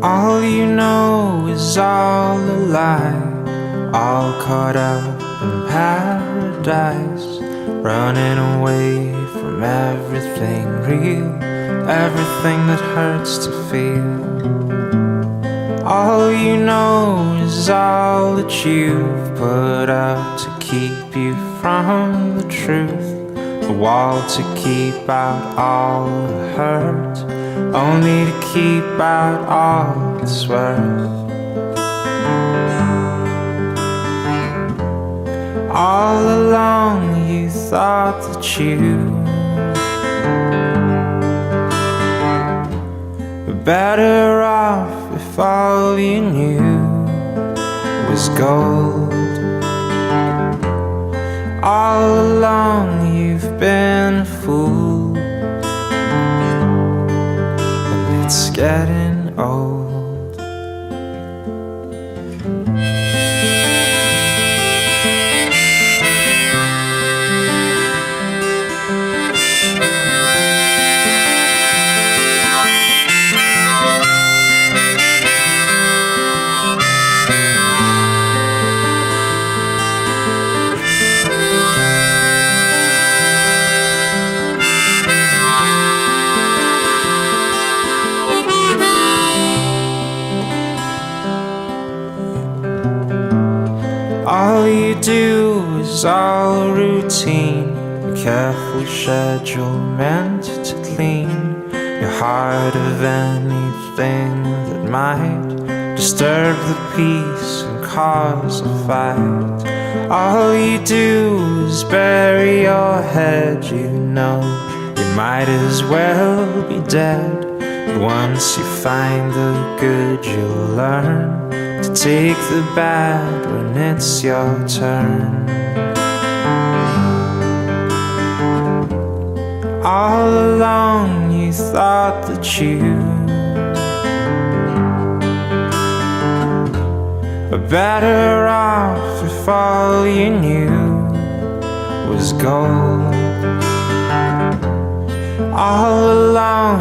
All you know is all a lie, all caught up in paradise, running away from everything real, everything that hurts to feel. All you know is all that you've put up to keep you from the truth, a wall to keep out all the hurt, only to keep out all that's worth. All along you thought that you were better off if all you knew was gold. All along you've been a fool, and it's getting old. All you do is all a routine, a careful schedule meant to clean your heart of anything that might disturb the peace and cause a fight. All you do is bury your head, you know you might as well be dead. But once you find the good, you'll learn to take the bad when it's your turn. All along you thought that you were better off if all you knew was gold. All along